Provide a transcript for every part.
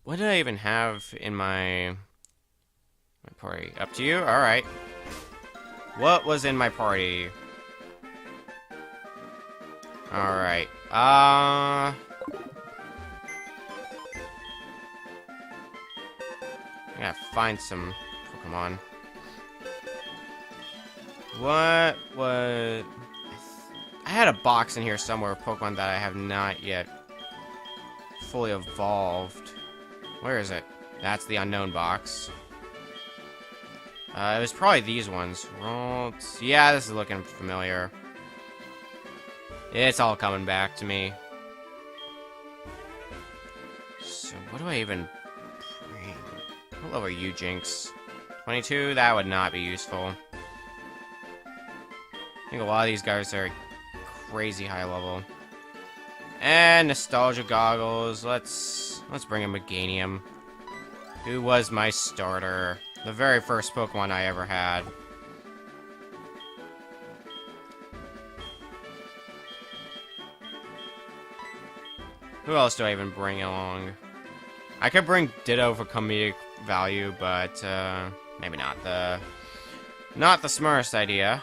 What did I even have in my party? Up to you? Alright. What was in my party? Alright. I gotta find some Pokemon. What was... I had a box in here somewhere of Pokemon that I have not yet fully evolved. Where is it? That's the unknown box. It was probably these ones. Yeah, this is looking familiar. It's all coming back to me. So, what do I even bring? What level are you, Jinx? 22? That would not be useful. I think a lot of these guys are crazy high level. And nostalgia goggles. Let's bring in Meganium, who was my starter. The very first Pokemon I ever had. Who else do I even bring along? I could bring Ditto for comedic value, but maybe not the smartest idea.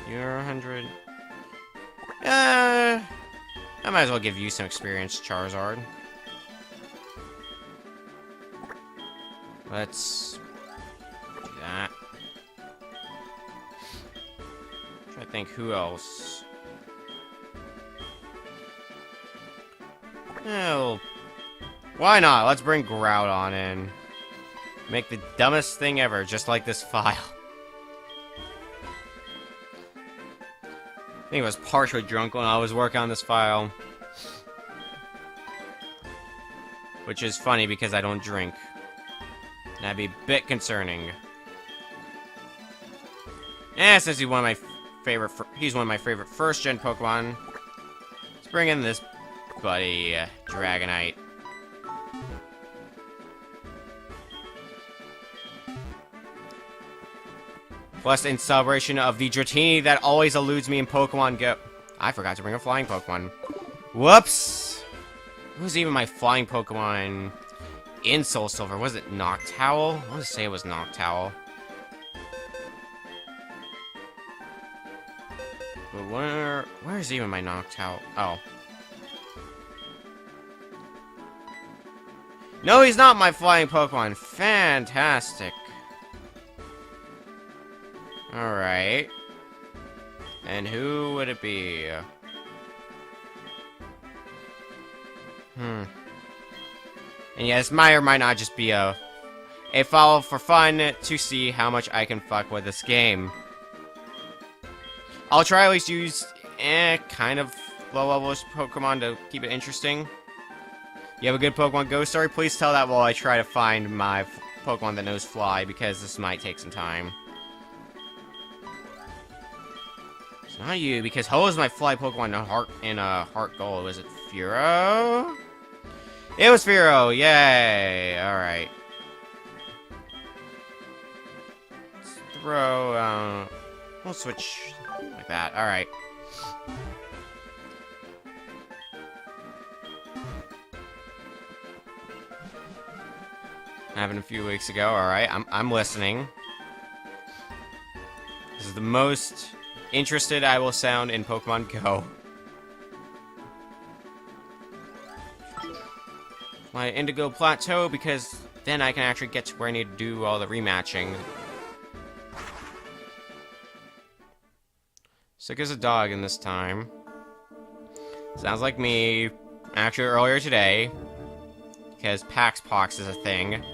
You're 100. I might as well give you some experience, Charizard. Let's do that. Try to think who else. Oh, why not? Let's bring Groudon in. Make the dumbest thing ever, just like this file. I think I was partially drunk when I was working on this file. Which is funny because I don't drink. That'd be a bit concerning. And since he's one of my favorite first-gen Pokemon, let's bring in this buddy, Dragonite. Plus, in celebration of the Dratini that always eludes me in Pokemon Go. I forgot to bring a flying Pokemon. Whoops! Who was even my flying Pokemon in SoulSilver? Was it Noctowl? I want to say it was Noctowl. But where is even my Noctowl? Oh. No, he's not my flying Pokemon. Fantastic. Alright. And who would it be? And yes, might or might not just be a follow for fun to see how much I can fuck with this game. I'll try at least use kind of low-level Pokemon to keep it interesting. You have a good Pokemon Go story? Please tell that while I try to find my Pokemon that knows Fly, because this might take some time. It's not you, because Ho is my Fly Pokemon in Heart Gold. Was it Furo? It was Furo! Yay! Alright. Let's throw, we'll switch like that. Alright. Happened a few weeks ago. Alright, I'm listening. This is the most interested I will sound in Pokemon Go. My Indigo Plateau, because then I can actually get to where I need to do all the rematching. Sick as a dog in this time. Sounds like me, actually earlier today, because Pax Pox is a thing.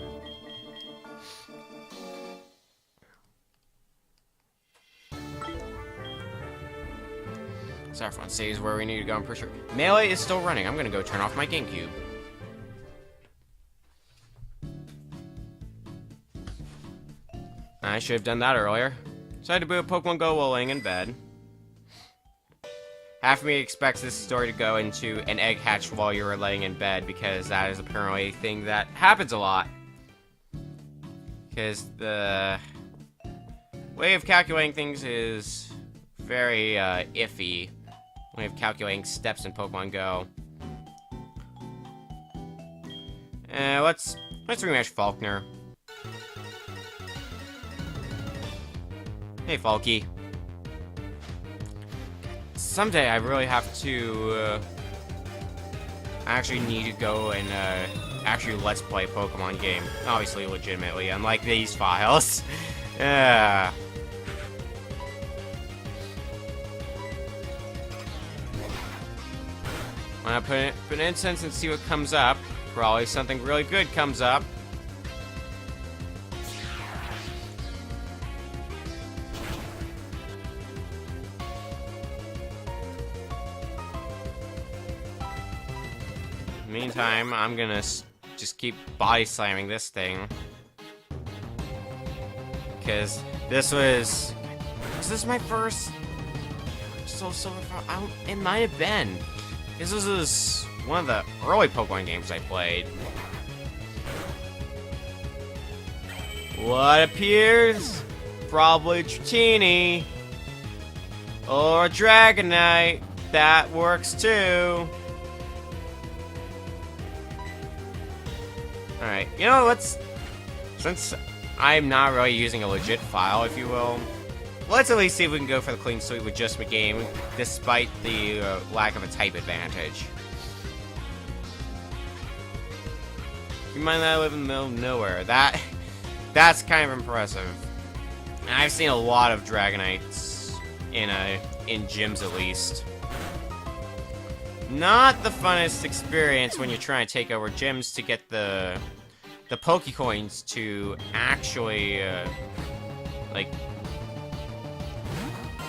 Saffron says where we need to go, I'm pretty sure. Melee is still running. I'm gonna go turn off my GameCube. I should have done that earlier. Decided to boot Pokemon Go while laying in bed. Half of me expects this story to go into an egg hatch while you were laying in bed, because that is apparently a thing that happens a lot. Because the way of calculating things is very iffy We have calculating steps in Pokemon Go. Let's rematch Faulkner. Hey, Falky. Someday I really have to, I actually need to go and, actually let's play a Pokemon game. Obviously, legitimately, unlike these files. Yeah. When I put an incense and see what comes up, probably something really good comes up. Meantime, I'm gonna just keep body slamming this thing. Because this was this my first SoulSilver? It might have been. This was one of the early Pokemon games I played. What appears? Probably Dratini. Or Dragonite. That works too. Alright, you know, since I'm not really using a legit file, if you will, let's at least see if we can go for the clean sweep with just McGame, despite the lack of a type advantage. Keep in mind that I live in the middle of nowhere. That's kind of impressive. And I've seen a lot of Dragonites in gyms at least. Not the funnest experience when you're trying to take over gyms to get the Pokecoins to actually, like,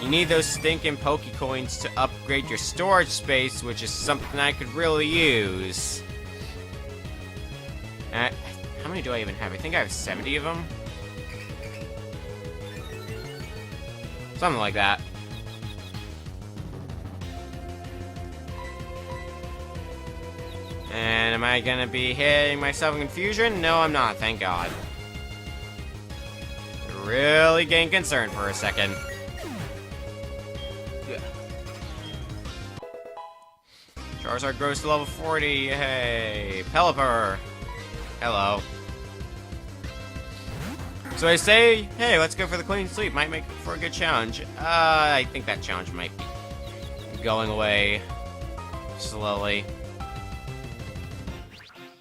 you need those stinking Pokecoins to upgrade your storage space, which is something I could really use. How many do I even have? I think I have 70 of them. Something like that. And am I gonna be hitting myself in confusion? No, I'm not, thank God. Really getting concerned for a second. Charizard grows to level 40, hey! Pelipper! Hello. So I say, hey, let's go for the clean sweep, might make for a good challenge. I think that challenge might be going away slowly.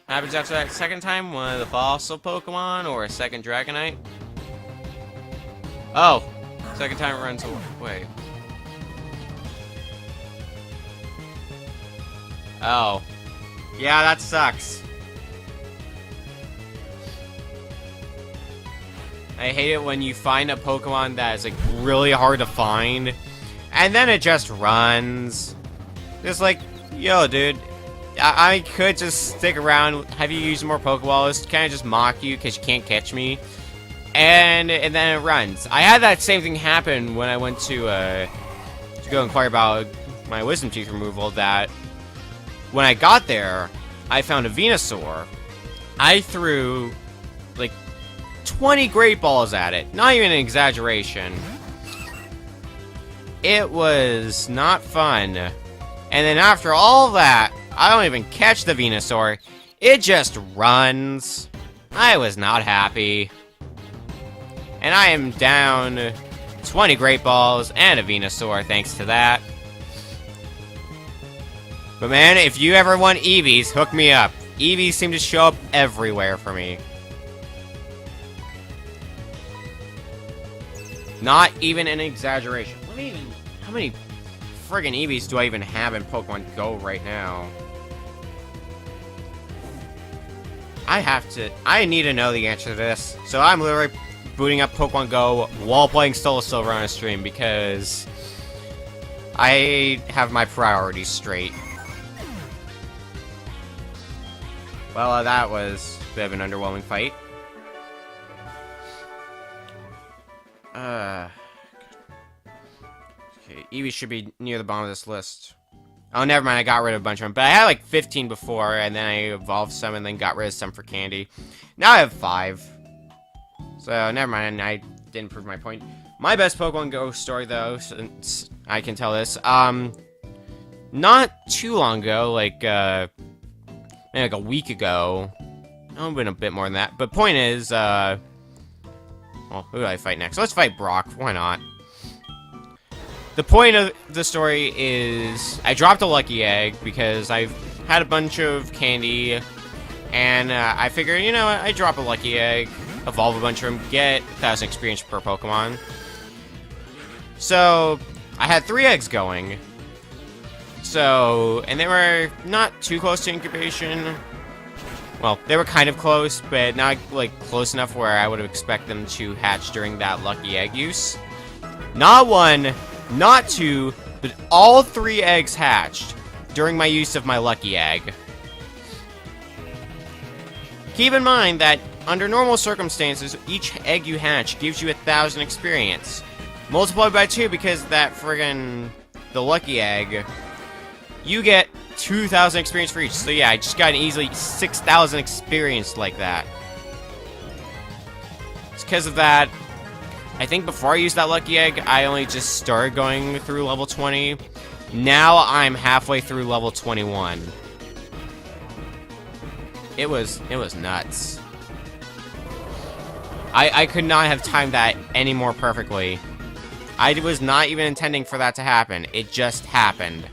Happens after that second time, one of the fossil Pokemon, or a second Dragonite. Oh! Second time it runs away. Oh. Yeah, that sucks. I hate it when you find a Pokemon that is, like, really hard to find, and then it just runs. Just like, yo, dude. I could just stick around, have you use more Pokeballs, kind of just mock you because you can't catch me, and then it runs. I had that same thing happen when I went to go inquire about my wisdom teeth removal, that when I got there, I found a Venusaur. I threw, like, 20 Great Balls at it. Not even an exaggeration. It was not fun. And then after all that, I don't even catch the Venusaur. It just runs. I was not happy. And I am down 20 Great Balls and a Venusaur thanks to that. But man, if you ever want Eevees, hook me up. Eevees seem to show up everywhere for me. Not even an exaggeration. How many friggin' Eevees do I even have in Pokemon Go right now? I need to know the answer to this. So I'm literally booting up Pokemon Go while playing SoulSilver on a stream because I have my priorities straight. Well, that was a bit of an underwhelming fight. Okay, Eevee should be near the bottom of this list. Oh, never mind, I got rid of a bunch of them. But I had like 15 before, and then I evolved some and then got rid of some for candy. Now I have 5. So, never mind, I didn't prove my point. My best Pokemon Go story, though, since I can tell this, not too long ago, like, maybe like a week ago. Oh, been a bit more than that. But point is, well, who do I fight next? Let's fight Brock. Why not? The point of the story is I dropped a lucky egg because I've had a bunch of candy, and I figured, you know what, I drop a lucky egg, evolve a bunch of them, get 1,000 experience per Pokemon. So, I had 3 eggs going. So, and they were not too close to incubation. Well, they were kind of close, but not, like, close enough where I would expect them to hatch during that lucky egg use. Not 1, not 2, but all 3 eggs hatched during my use of my lucky egg. Keep in mind that, under normal circumstances, each egg you hatch gives you 1,000 experience. Multiplied by 2 because that friggin' the lucky egg, you get 2,000 experience for each. So yeah, I just got an easily 6,000 experience like that. It's because of that. I think before I used that lucky egg, I only just started going through level 20. Now I'm halfway through level 21. It was nuts. I could not have timed that any more perfectly. I was not even intending for that to happen. It just happened.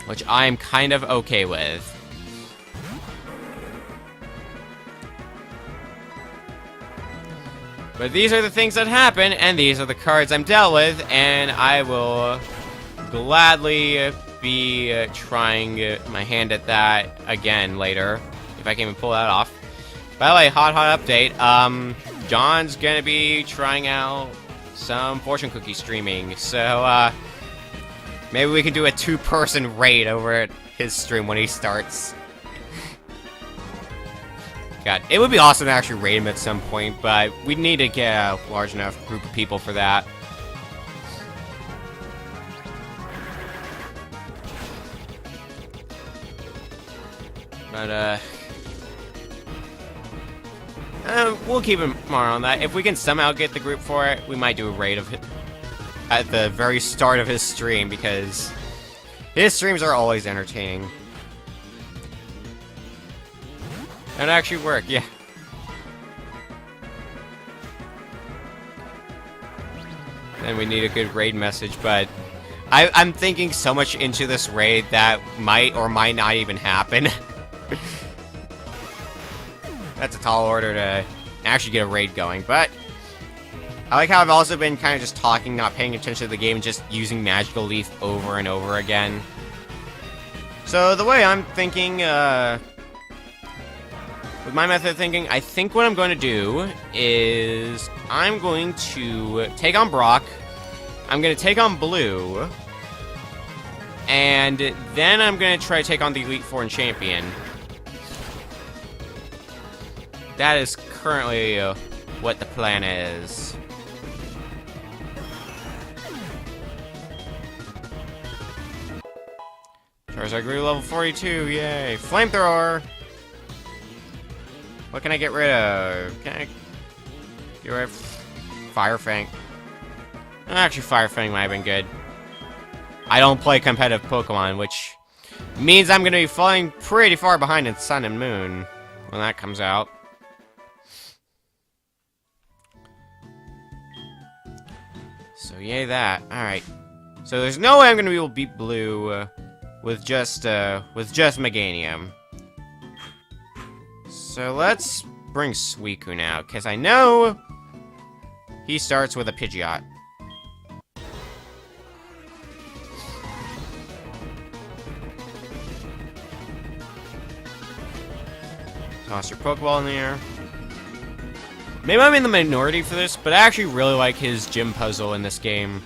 Which I am kind of okay with. But these are the things that happen, and these are the cards I'm dealt with, and I will gladly be trying my hand at that again later, if I can even pull that off. By the way, hot update, John's gonna be trying out some fortune cookie streaming, so, maybe we can do a 2-person raid over at his stream when he starts. God, it would be awesome to actually raid him at some point, but we need to get a large enough group of people for that. But, we'll keep an eye on that. If we can somehow get the group for it, we might do a raid of it at the very start of his stream, because his streams are always entertaining. That actually worked, yeah. Then we need a good raid message, but I'm thinking so much into this raid that might or might not even happen. That's a tall order to actually get a raid going, but I like how I've also been kind of just talking, not paying attention to the game, just using Magical Leaf over and over again. So the way I'm thinking, with my method of thinking, I think what I'm going to do is I'm going to take on Brock, I'm going to take on Blue, and then I'm going to try to take on the Elite Four and Champion. That is currently what the plan is. Charizard grew level 42, yay! Flamethrower! What can I get rid of? Can I get rid of Fire Fang? Actually, Fire Fang might have been good. I don't play competitive Pokemon, which means I'm going to be falling pretty far behind in Sun and Moon when that comes out. So yay that. Alright. So there's no way I'm going to be able to beat Blue with just Meganium. So let's bring Suicune out, because I know he starts with a Pidgeot. Toss your Pokeball in the air. Maybe I'm in the minority for this, but I actually really like his gym puzzle in this game.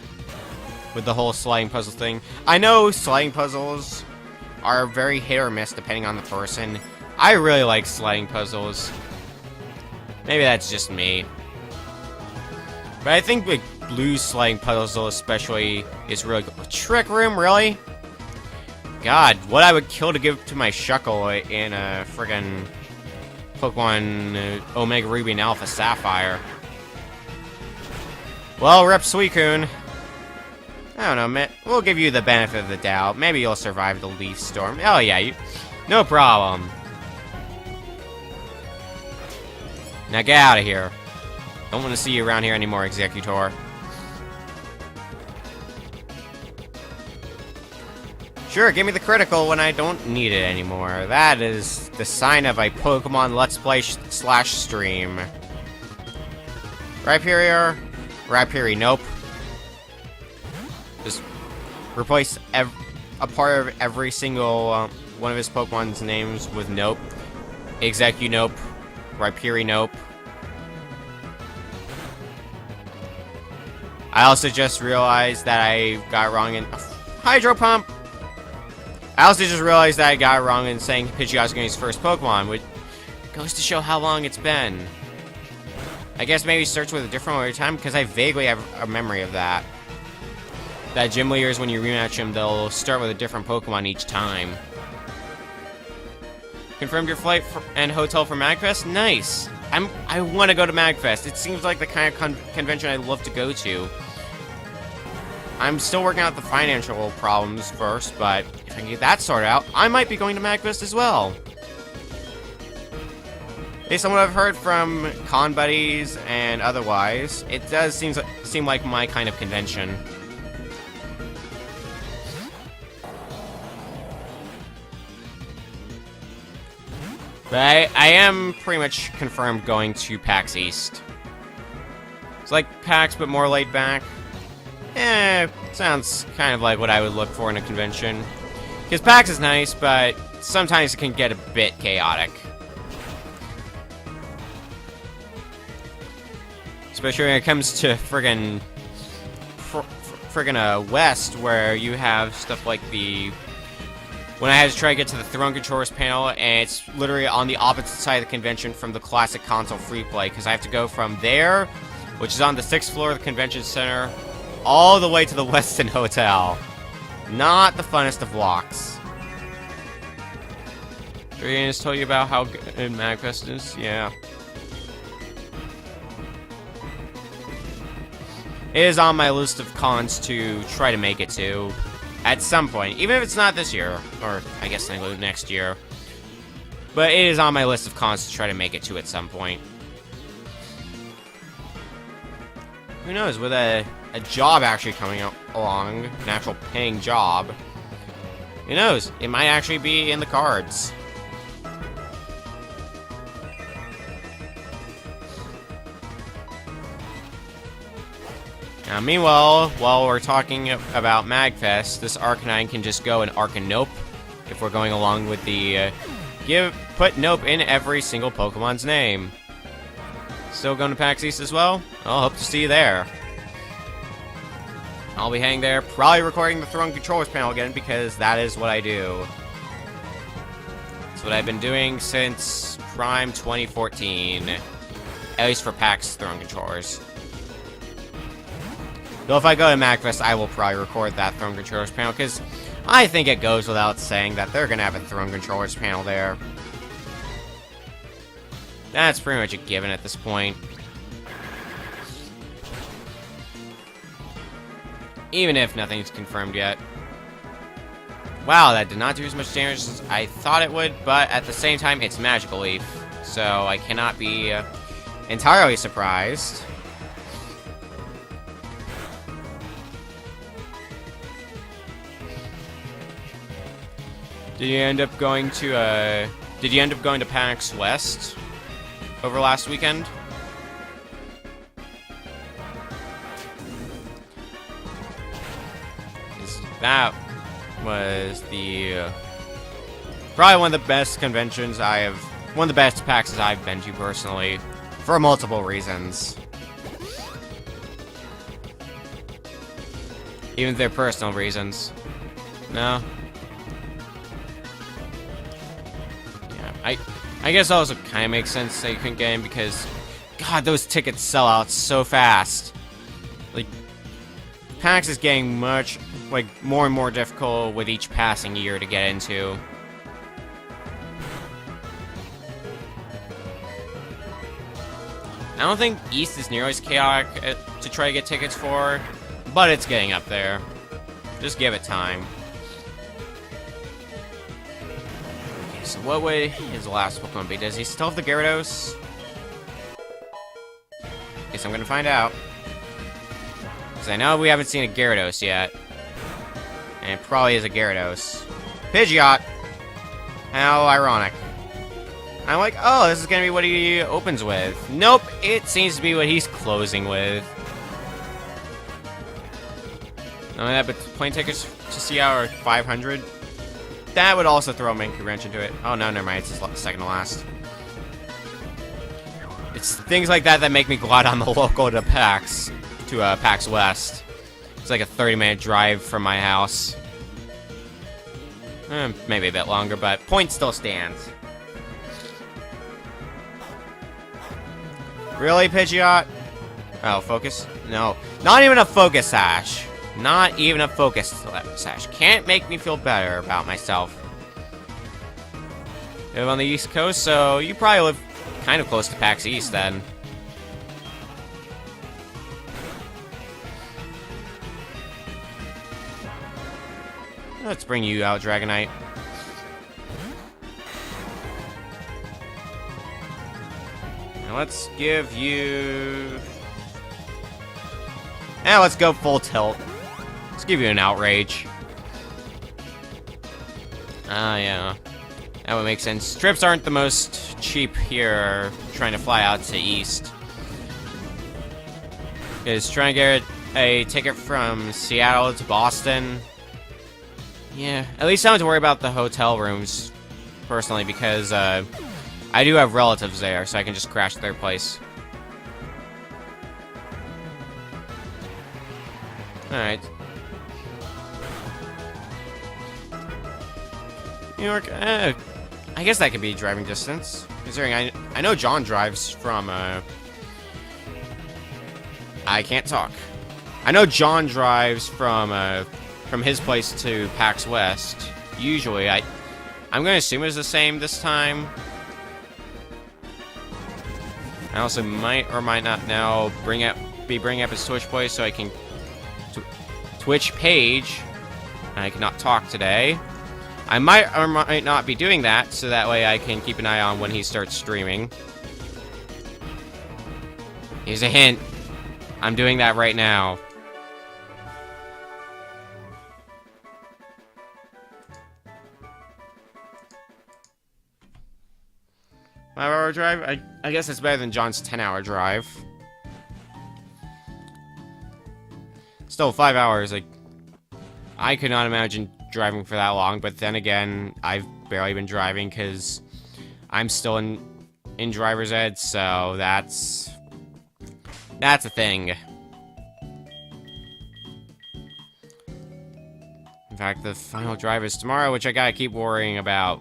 With the whole sliding puzzle thing. I know sliding puzzles are very hit or miss depending on the person. I really like sliding puzzles. Maybe that's just me. But I think the blue sliding puzzle especially is really good. Trick Room, really? God, what I would kill to give to my Shuckle in a friggin' Pokemon Omega Ruby and Alpha Sapphire. Well, rep Suicune. I don't know, man. We'll give you the benefit of the doubt. Maybe you'll survive the leaf storm. Oh, yeah, no problem. Now get out of here. Don't want to see you around here anymore, Executor. Sure, give me the critical when I don't need it anymore. That is the sign of a Pokemon Let's Play / stream. Rhyperior? Rhyperior, nope. Just replace a part of every single one of his Pokemon's names with nope. Execu, nope. Rhyperior, nope. I also just realized that I got wrong in Hydro Pump. I also just realized that I got it wrong in saying Pidgeot's going to be his first Pokemon, which goes to show how long it's been. I guess maybe search with a different one every time, because I vaguely have a memory of that. That gym leaders, when you rematch them, they'll start with a different Pokemon each time. Confirmed your flight and hotel for MagFest? Nice! I want to go to MagFest. It seems like the kind of convention I'd love to go to. I'm still working out the financial problems first, but if I can get that sorted out, I might be going to MagFest as well. Based on what I've heard from con buddies and otherwise, it does seem like my kind of convention. But I am pretty much confirmed going to PAX East. It's like PAX, but more laid back. Sounds kind of like what I would look for in a convention. Because PAX is nice, but sometimes it can get a bit chaotic. Especially when it comes to friggin' West, where you have stuff like the... When I had to try to get to the Throne Controllers panel, and it's literally on the opposite side of the convention from the classic console free play, because I have to go from there, which is on the 6th floor of the convention center, all the way to the Westin Hotel. Not the funnest of walks. Julian just told you about how good MagFest is? Yeah. It is on my list of cons to try to make it to. At some point. Even if it's not this year. Or, I guess next year. But it is on my list of cons to try to make it to at some point. Who knows, with a job actually coming along, an actual paying job, who knows, it might actually be in the cards. Now, meanwhile, while we're talking about MagFest, this Arcanine can just go and Arcanope if we're going along with the put Nope in every single Pokemon's name. Still going to PAX East as well? I'll hope to see you there. I'll be heading there, probably recording the Throne Controllers panel again, because that is what I do. It's what I've been doing since Prime 2014. At least for PAX Throne Controllers. Though if I go to MagFest, I will probably record that Throne Controllers panel, because I think it goes without saying that they're going to have a Throne Controllers panel there. That's pretty much a given at this point. Even if nothing's confirmed yet. Wow, that did not do as much damage as I thought it would, but at the same time, it's Magical Leaf, so I cannot be entirely surprised. Did you end up going to PAX West over last weekend? That was the probably one of the best conventions one of the best PAXs I've been to personally, for multiple reasons. Even their personal reasons. No. I guess also kind of makes sense that you couldn't get in because, God, those tickets sell out so fast. Like, PAX is getting more and more difficult with each passing year to get into. I don't think East is nearly as chaotic to try to get tickets for, but it's getting up there. Just give it time. Okay, so what would his last Pokemon be? Does he still have the Gyarados? Guess I'm gonna find out. Because I know we haven't seen a Gyarados yet. And it probably is a Gyarados. Pidgeot! How ironic. I'm like, oh, this is gonna be what he opens with. Nope, it seems to be what he's closing with. Not only that, but plane tickets to see are 500. That would also throw a Monkey Wrench into it. Oh no, never mind, it's his second to last. It's things like that that make me glad I'm a local to PAX West. It's like a 30-minute drive from my house. Maybe a bit longer, but point still stands. Really, Pidgeot? Oh, focus? No. Not even a focus sash. Not even a focus sash. Can't make me feel better about myself. You live on the East Coast, so you probably live kind of close to PAX East, then. Let's bring you out, Dragonite. Now let's give you... let's go full tilt. Let's give you an Outrage. Yeah. That would make sense. Trips aren't the most cheap here, trying to fly out to East. Because trying to get a ticket from Seattle to Boston... Yeah, at least I don't have to worry about the hotel rooms, personally, because I do have relatives there, so I can just crash their place. Alright. New York, I guess that could be driving distance. Considering I know John drives from, I can't talk. I know John drives from his place to PAX West. Usually, I'm gonna assume it's the same this time. I also might or might not now be bringing up his Twitch place so I can Twitch page. I cannot talk today. I might or might not be doing that, so that way I can keep an eye on when he starts streaming. Here's a hint. I'm doing that right now. Five-hour drive? I guess it's better than John's 10-hour drive. Still, 5 hours, like... I could not imagine driving for that long, but then again, I've barely been driving because I'm still in driver's ed, so that's a thing. In fact, the final drive is tomorrow, which I gotta keep worrying about.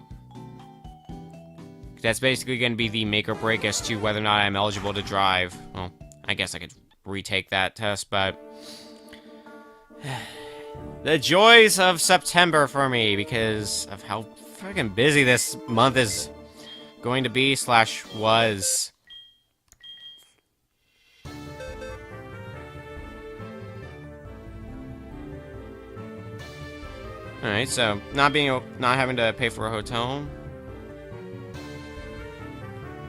That's basically going to be the make or break as to whether or not I'm eligible to drive. Well, I guess I could retake that test, but... the joys of September for me, because of how fucking busy this month is going to be, / was. Alright, so, not having to pay for a hotel...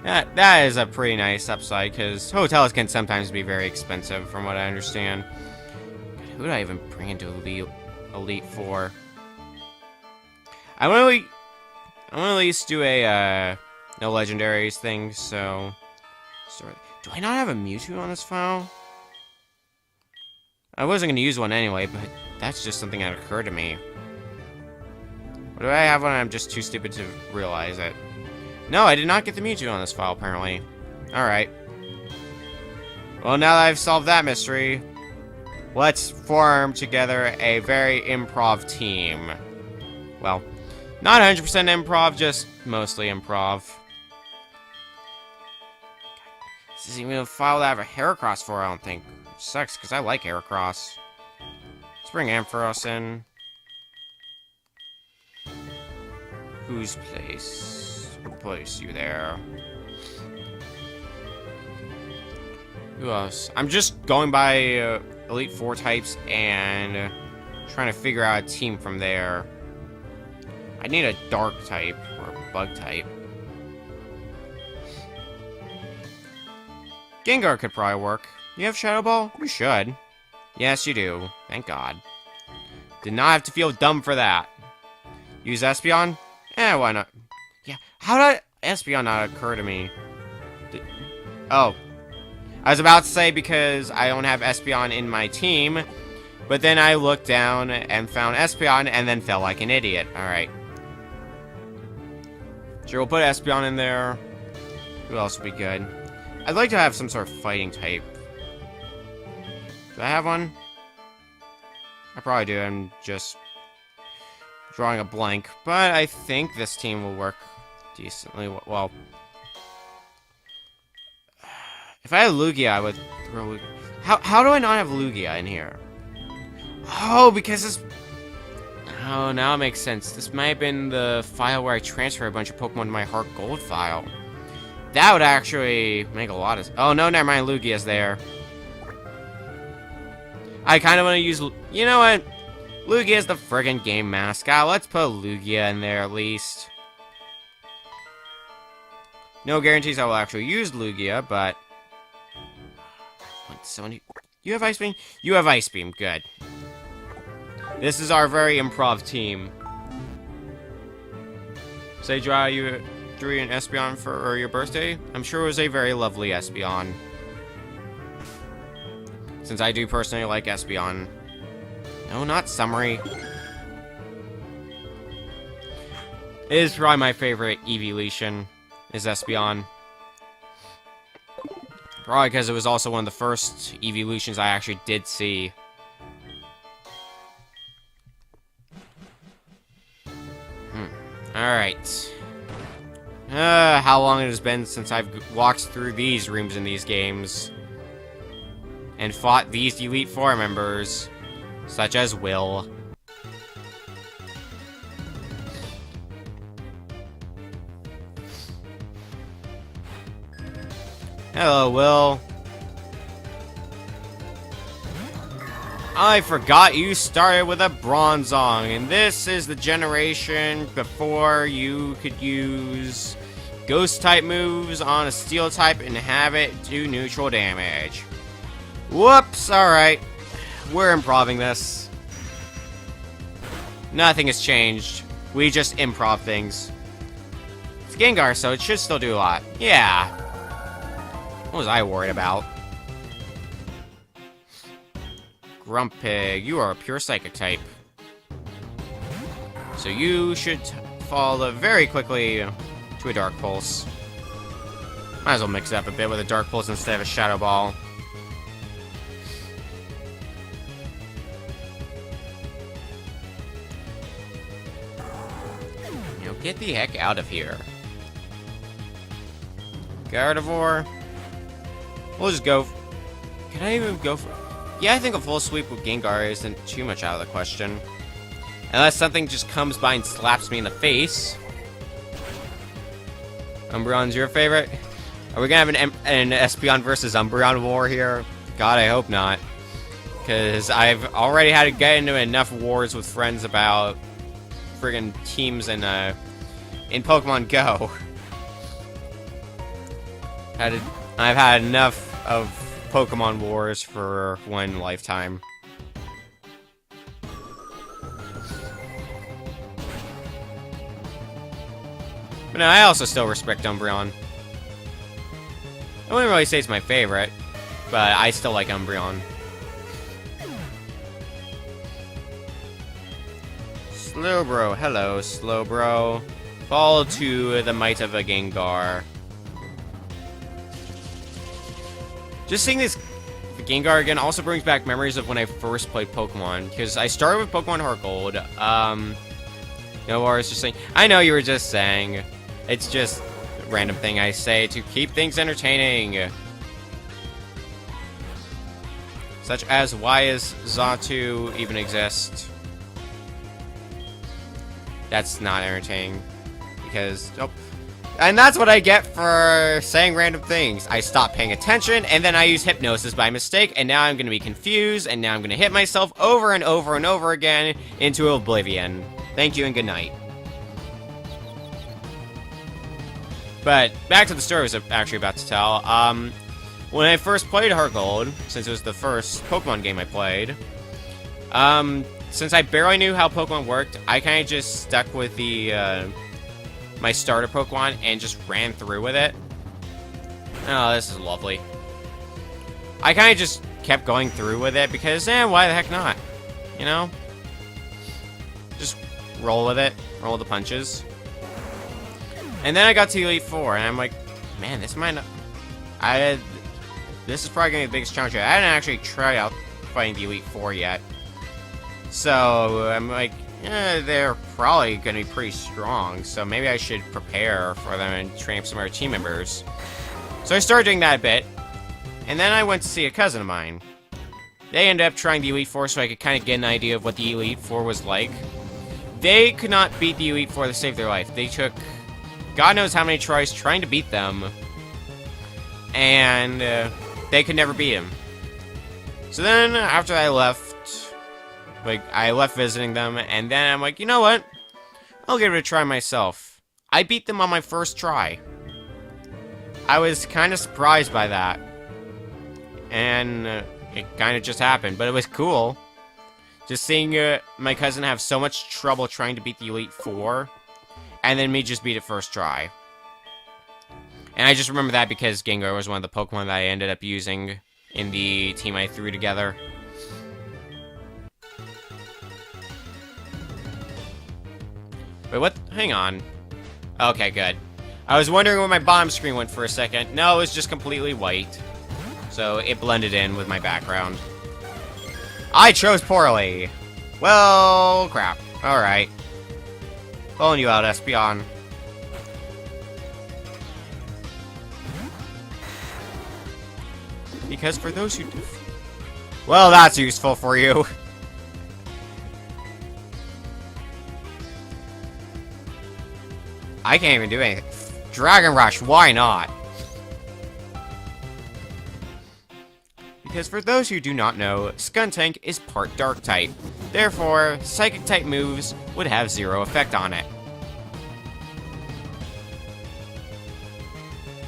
That is a pretty nice upside, because hotels can sometimes be very expensive, from what I understand. God, who would I even bring into Elite Four? I want to at least do a no legendaries thing. So do I not have a Mewtwo on this file? I wasn't gonna use one anyway, but that's just something that occurred to me. Or do I have one? I'm just too stupid to realize it. No, I did not get the Mewtwo on this file, apparently. Alright. Well, now that I've solved that mystery, let's form together a very improv team. Well, not 100% improv, just mostly improv. This isn't even a file that I have a Heracross for, I don't think. Which sucks, because I like Heracross. Let's bring Ampharos in. Whose place? We'll place you there. Who else? I'm just going by Elite Four types and trying to figure out a team from there. I need a dark type or a bug type. Gengar could probably work. You have Shadow Ball? You should. Yes, you do. Thank God. Did not have to feel dumb for that. Use Espeon? Eh, why not? Yeah, how did Espeon not occur to me? Oh. I was about to say because I don't have Espeon in my team, but then I looked down and found Espeon and then felt like an idiot. Alright. Sure, we'll put Espeon in there. Who else would be good? I'd like to have some sort of fighting type. Do I have one? I probably do. I'm just drawing a blank. But I think this team will work decently well. If I had Lugia, I would throw... How do I not have Lugia in here? Oh, because this... Oh, now it makes sense. This might have been the file where I transfer a bunch of Pokemon to my Heart Gold file. That would actually make a lot of... Oh, no, never mind. Lugia's there. I kind of want to use... You know what? Lugia's the friggin' game mascot. Let's put Lugia in there at least. No guarantees I will actually use Lugia, but... You have Ice Beam? You have Ice Beam. Good. This is our very improv team. Say, you drew an Espeon for your birthday? I'm sure it was a very lovely Espeon. Since I do personally like Espeon. No, not Summary. It is probably my favorite evolution, is Espeon. Probably because it was also one of the first evolutions I actually did see. Alright. How long it has been since I've walked through these rooms in these games. And fought these Elite Four members. Such as Will. Hello, Will. I forgot you started with a Bronzong, and this is the generation before you could use Ghost-type moves on a Steel-type and have it do neutral damage. Whoops, alright. We're improving this. Nothing has changed. We just improv things. It's Gengar, so it should still do a lot. Yeah. What was I worried about? Grumpig, you are a pure Psychic type. So you should fall very quickly to a Dark Pulse. Might as well mix it up a bit with a Dark Pulse instead of a Shadow Ball. You know, get the heck out of here. Gardevoir. We'll just go... Can I even go for... Yeah, I think a full sweep with Gengar isn't too much out of the question. Unless something just comes by and slaps me in the face. Umbreon's your favorite? Are we gonna have an Espeon versus Umbreon war here? God, I hope not. Because I've already had to get into enough wars with friends about friggin' teams in Pokemon Go. I've had enough of Pokemon Wars for one lifetime. But no, I also still respect Umbreon. I wouldn't really say it's my favorite, but I still like Umbreon. Slowbro, hello, Slowbro. Fall to the might of a Gengar. Just seeing this Gengar again also brings back memories of when I first played Pokemon, because I started with Pokemon Heart Gold. No, I was just saying. I know you were just saying. It's just a random thing I say to keep things entertaining. Such as, why is Xatu even exist? That's not entertaining. Because, oh, And that's what I get for saying random things. I stop paying attention, and then I use hypnosis by mistake, and now I'm going to be confused, and now I'm going to hit myself over and over and over again into oblivion. Thank you and good night. But back to the story I was actually about to tell. When I first played Heart Gold, since it was the first Pokemon game I played, since I barely knew how Pokemon worked, I kind of just stuck with the my starter Pokemon and just ran through with it. Oh, this is lovely. I kind of just kept going through with it because, why the heck not? You know? Just roll with it. Roll the punches. And then I got to Elite Four, and I'm like, man, this might not... This is probably going to be the biggest challenge. I hadn't actually tried out fighting the Elite Four yet. So, I'm like, they're probably going to be pretty strong, so maybe I should prepare for them and train some other team members. So I started doing that a bit, and then I went to see a cousin of mine. They ended up trying the Elite Four so I could kind of get an idea of what the Elite Four was like. They could not beat the Elite Four to save their life. They took God knows how many tries trying to beat them, and they could never beat him. So then, after I left, I left visiting them, and then I'm like, you know what? I'll give it a try myself. I beat them on my first try. I was kind of surprised by that. And it kind of just happened, but it was cool. Just seeing my cousin have so much trouble trying to beat the Elite Four, and then me just beat it first try. And I just remember that because Gengar was one of the Pokemon that I ended up using in the team I threw together. Wait, what? Hang on. Okay, good. I was wondering where my bottom screen went for a second. No, it was just completely white. So it blended in with my background. I chose poorly. Well, crap. Alright. Pulling you out, Espeon. Because for those who... Well, that's useful for you. I can't even do anything. Dragon Rush, why not? Because for those who do not know, Skuntank is part Dark-type. Therefore, Psychic-type moves would have zero effect on it.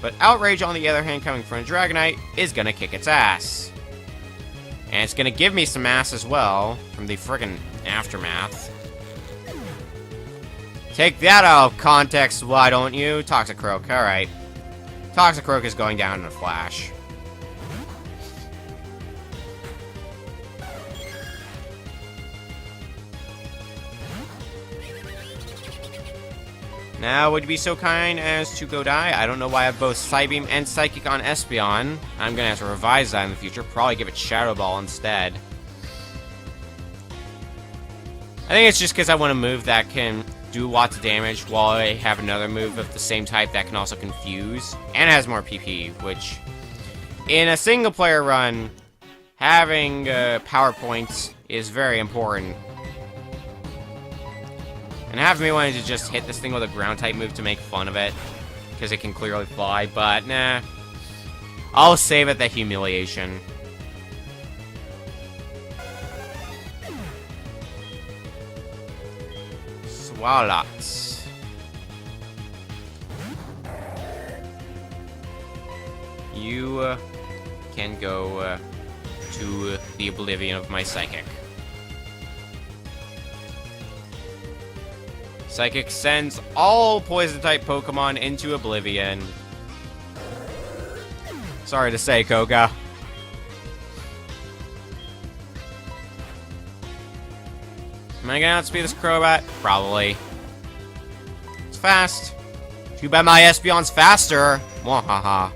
But Outrage, on the other hand, coming from a Dragonite, is gonna kick its ass. And it's gonna give me some ass as well, from the friggin' Aftermath. Take that out of context, why don't you? Toxicroak, alright. Toxicroak is going down in a flash. Now, would you be so kind as to go die? I don't know why I have both Psybeam and Psychic on Espeon. I'm gonna have to revise that in the future. Probably give it Shadow Ball instead. I think it's just because I want a move that can do lots of damage while I have another move of the same type that can also confuse and has more PP, which in a single player run, having power points is very important. And half of me wanted to just hit this thing with a ground type move to make fun of it, because it can clearly fly, but nah. I'll save it the humiliation. Swallots. You can go to the oblivion of my Psychic. Psychic sends all Poison-type Pokemon into oblivion. Sorry to say, Koga. Am I gonna outspeed this Crobat? Probably. It's fast. Too bad my Espeon's faster. Mwahaha.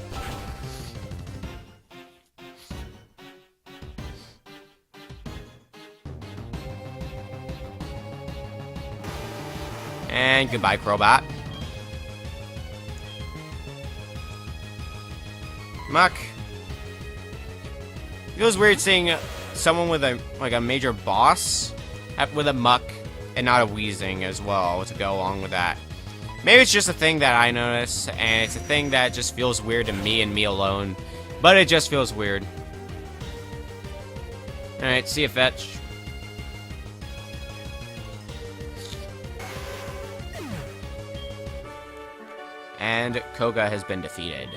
And goodbye, Crobat. Muck. It feels weird seeing someone with a major boss with a Muck and not a Weezing as well to go along with that. Maybe it's just a thing that I notice, and it's a thing that just feels weird to me and me alone. But it just feels weird. Alright, see a fetch. And Koga has been defeated.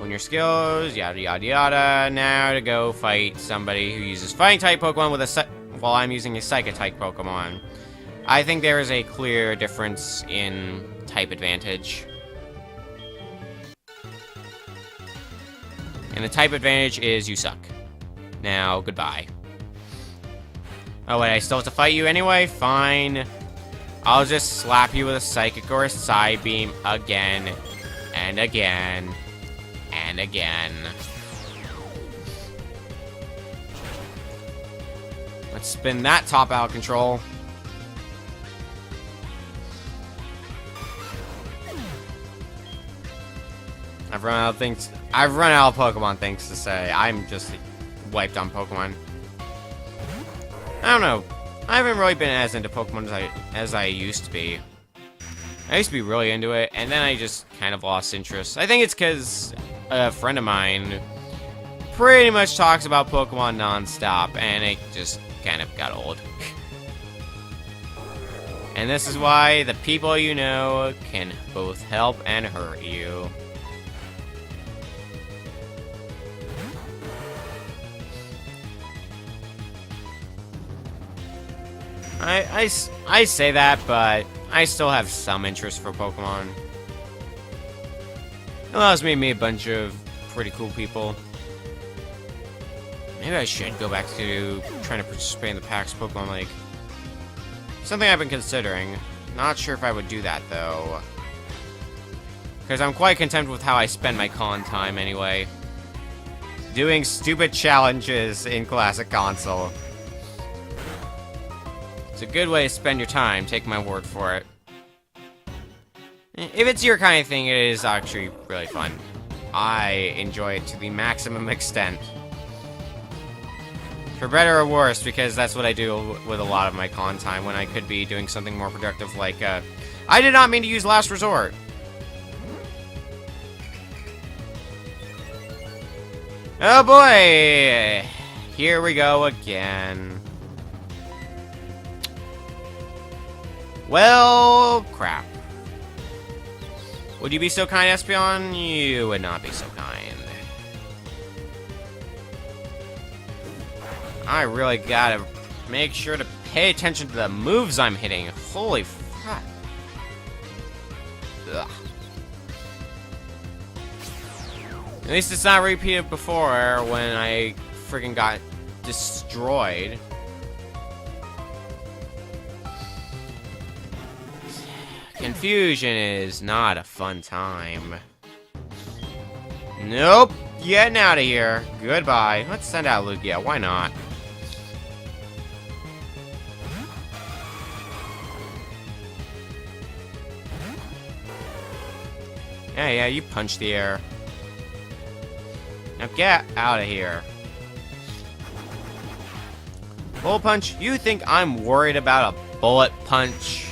Own your skills, yada yada yada. Now to go fight somebody who uses fighting type Pokemon with a while I'm using a Psychic type Pokemon. I think there is a clear difference in type advantage. And the type advantage is you suck. Now, goodbye. Oh wait, I still have to fight you anyway? Fine. I'll just slap you with a Psychic or a Psy Beam again, and again, and again. Let's spin that top out of control. I've run out of things. I've run out of Pokemon things to say. I'm just wiped on Pokemon. I don't know. I haven't really been as into Pokemon as I used to be. I used to be really into it, and then I just kind of lost interest. I think it's because a friend of mine pretty much talks about Pokemon non-stop, and it just kind of got old. And this is why the people you know can both help and hurt you. I say that, but I still have some interest for Pokemon. It allows me to meet a bunch of pretty cool people. Maybe I should go back to trying to participate in the PAX Pokemon League. Something I've been considering. Not sure if I would do that, though. Because I'm quite content with how I spend my con time, anyway. Doing stupid challenges in Classic Console. It's a good way to spend your time, take my word for it. If it's your kind of thing, it is actually really fun. I enjoy it to the maximum extent. For better or worse, because that's what I do with a lot of my con time when I could be doing something more productive like, I did not mean to use Last Resort. Oh boy! Here we go again. Well, crap. Would you be so kind, Espeon? You would not be so kind. I really gotta make sure to pay attention to the moves I'm hitting. Holy fuck. Ugh. At least it's not repeated before when I freaking got destroyed. Confusion is not a fun time. Nope. Getting out of here. Goodbye. Let's send out Lugia. Why not? Yeah, you punch the air. Now get out of here. Bullet punch? You think I'm worried about a bullet punch?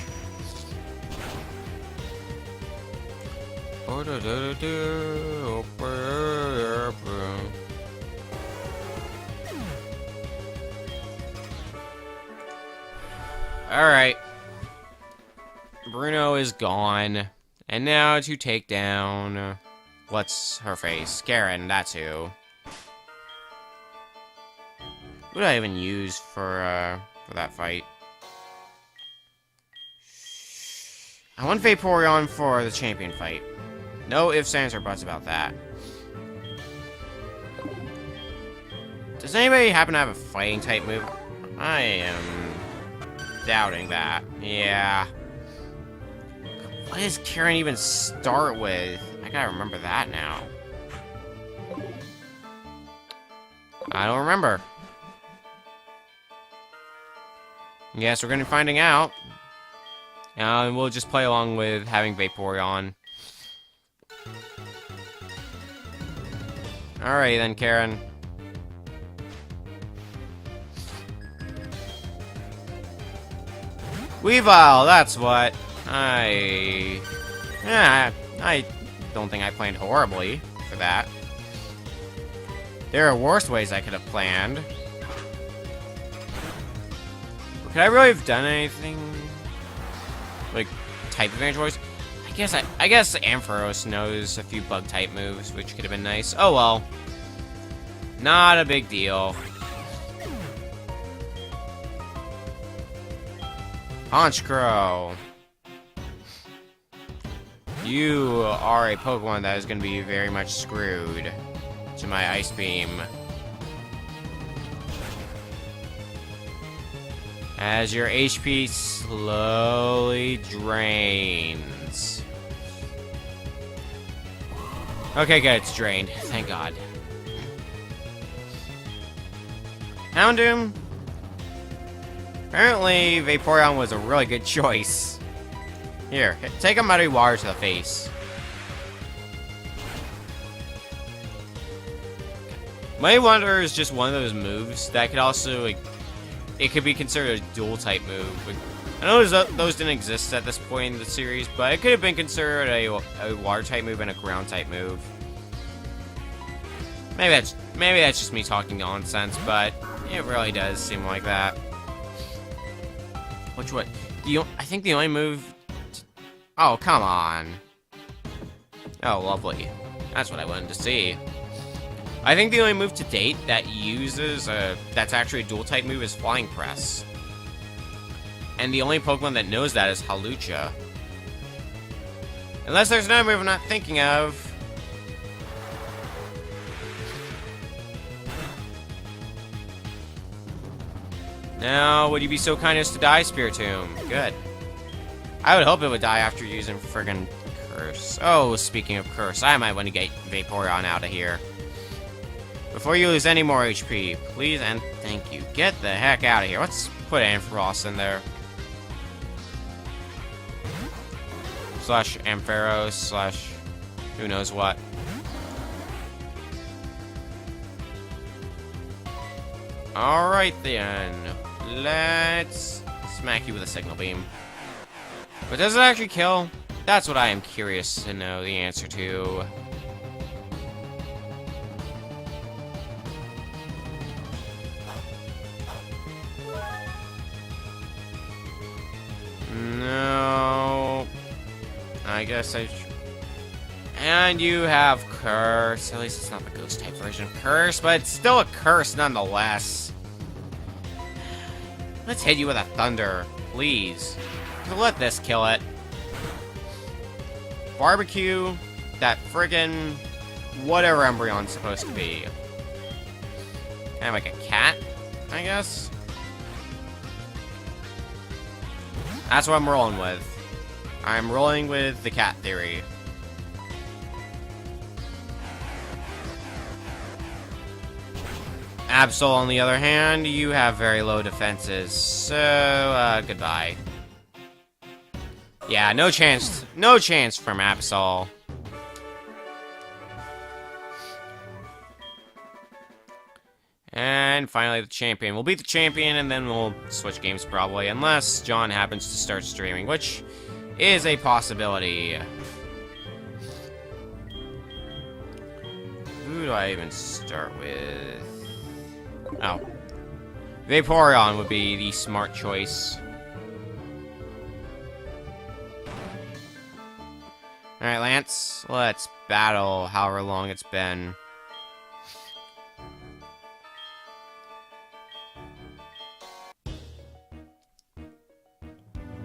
Alright. Bruno is gone. And now to take down... what's her face? Karen, that's who. Who did I even use for that fight? I want Vaporeon for the champion fight. No ifs, ands, or buts about that. Does anybody happen to have a fighting type move? I am doubting that. Yeah. What does Karen even start with? I gotta remember that now. I don't remember. Yes, we're gonna be finding out. And we'll just play along with having Vaporeon. Alright then, Karen. Weavile, that's what. Yeah, I don't think I planned horribly for that. There are worse ways I could have planned. Could I really have done anything? Like, type advantage wise? I guess Ampharos knows a few bug type moves, which could have been nice. Oh well. Not a big deal. Honchkrow. You are a Pokemon that is going to be very much screwed to my Ice Beam. As your HP slowly drains. Okay, good, it's drained. Thank God. Houndoom? Apparently, Vaporeon was a really good choice. Here, take a Muddy Water to the face. Muddy Water is just one of those moves that could also, like, it could be considered a dual-type move. Like, I know those didn't exist at this point in the series, but it could have been considered a Water-type move and a Ground-type move. Maybe that's just me talking nonsense, but it really does seem like that. Which what? I think the only move. Oh, come on. Oh, lovely. That's what I wanted to see. I think the only move to date that uses that's actually a dual-type move is Flying Press. And the only Pokemon that knows that is Hawlucha. Unless there's another move I'm not thinking of. Now, would you be so kind as to die, Spiritomb? Good. I would hope it would die after using friggin' Curse. Oh, speaking of Curse, I might want to get Vaporeon out of here. Before you lose any more HP, please and thank you. Get the heck out of here. Let's put Ampharos in there. Slash Ampharos, slash who knows what. Alright then. Let's smack you with a Signal Beam. But does it actually kill? That's what I am curious to know the answer to. No. I guess I should. And you have Curse. At least it's not the ghost type version of Curse, but it's still a Curse nonetheless. Let's hit you with a Thunder, please. Let this kill it. Barbecue that friggin' whatever Embryon's supposed to be. Kind of like a cat, I guess. That's what I'm rolling with. I'm rolling with the cat theory. Absol, on the other hand, you have very low defenses, so, goodbye. Yeah, no chance from Absol. And finally, the champion. We'll beat the champion, and then we'll switch games probably, unless John happens to start streaming, which is a possibility. Who do I even start with? Oh. Vaporeon would be the smart choice. Alright, Lance, let's battle however long it's been.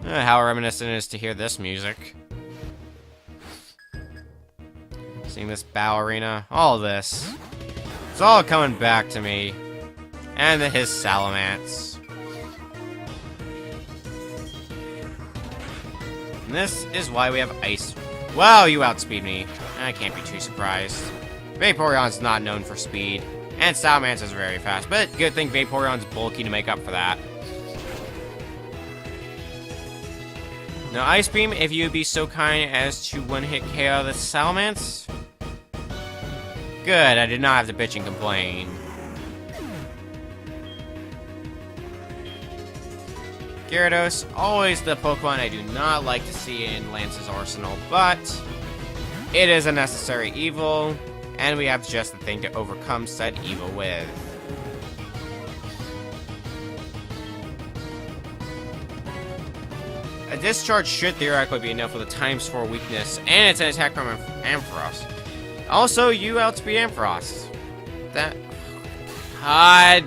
How reminiscent it is to hear this music. Seeing this ballerina, all this. It's all coming back to me. And his Salamence. And this is why we have Ice. Wow, you outspeed me. I can't be too surprised. Vaporeon's not known for speed. And Salamence is very fast, but good thing Vaporeon's bulky to make up for that. Now, Ice Beam, if you'd be so kind as to one-hit KO the Salamence. Good, I did not have to bitch and complain. Gyarados, always the Pokemon I do not like to see in Lance's arsenal, but it is a necessary evil, and we have just the thing to overcome said evil with. A discharge should theoretically be enough with a ×4 weakness, and it's an attack from Ampharos. Also, you outspeed Ampharos. That... God...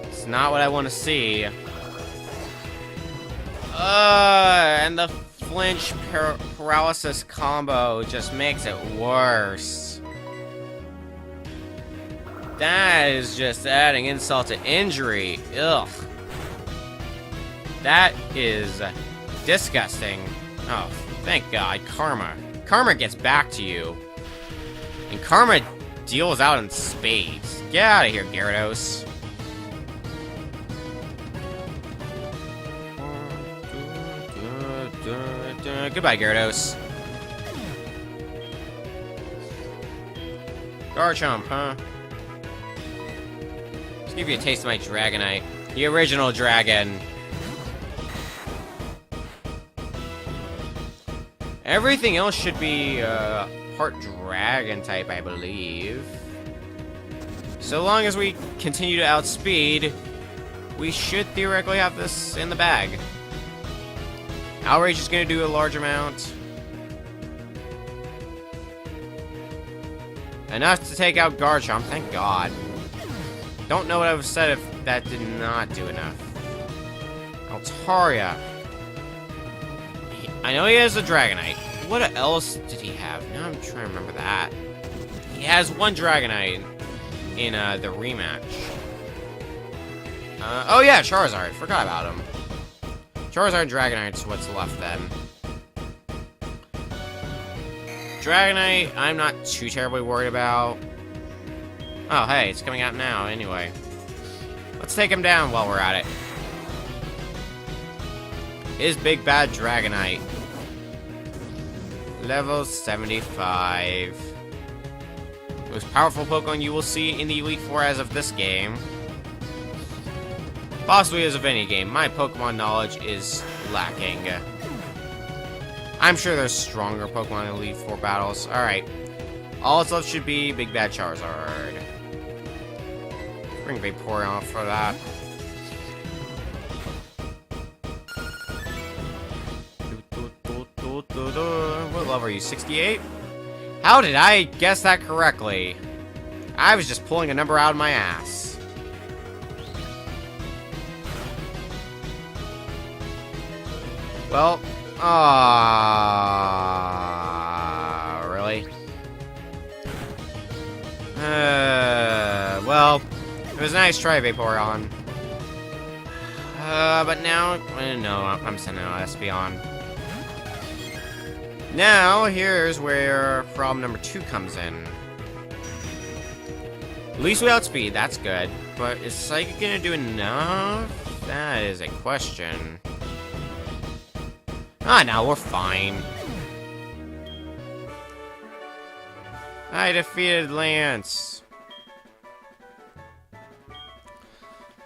It's not what I want to see. And the flinch paralysis combo just makes it worse. That is just adding insult to injury. Ugh. That is disgusting. Oh, thank God. Karma. Karma gets back to you. And Karma deals out in spades. Get out of here, Gyarados. Goodbye, Gyarados. Garchomp, huh? Let's give you a taste of my Dragonite. The original dragon. Everything else should be part dragon type, I believe. So long as we continue to outspeed, we should theoretically have this in the bag. Outrage is going to do a large amount. Enough to take out Garchomp, thank God. Don't know what I would have said if that did not do enough. Altaria. I know he has a Dragonite. What else did he have? Now I'm trying to remember that. He has one Dragonite in the rematch. Oh yeah, Charizard. Forgot about him. Charizard and Dragonite's what's left then. Dragonite, I'm not too terribly worried about. Oh, hey, it's coming out now anyway. Let's take him down while we're at it. Is Big Bad Dragonite. Level 75. Most powerful Pokemon you will see in the Elite Four as of this game. Possibly as of any game. My Pokemon knowledge is lacking. I'm sure there's stronger Pokemon in Elite Four battles. Alright. All that's left should be Big Bad Charizard. Bring Vaporeon for that. What level are you? 68? How did I guess that correctly? I was just pulling a number out of my ass. Well, really? Well, it was a nice try, Vaporeon. But now, no, I'm sending out Espeon. Now, here's where problem number 2 comes in. At least we outspeed, that's good. But is Psychic gonna do enough? That is a question. Ah, no, we're fine. I defeated Lance.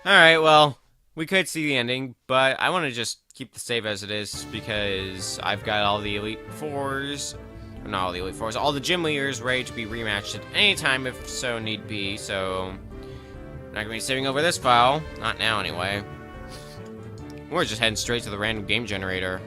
Alright, well, we could see the ending, but I want to just keep the save as it is because I've got all the Elite Fours, not all the Elite Fours, all the gym leaders ready to be rematched at any time if so need be, so I'm not going to be saving over this file, not now anyway. We're just heading straight to the random game generator.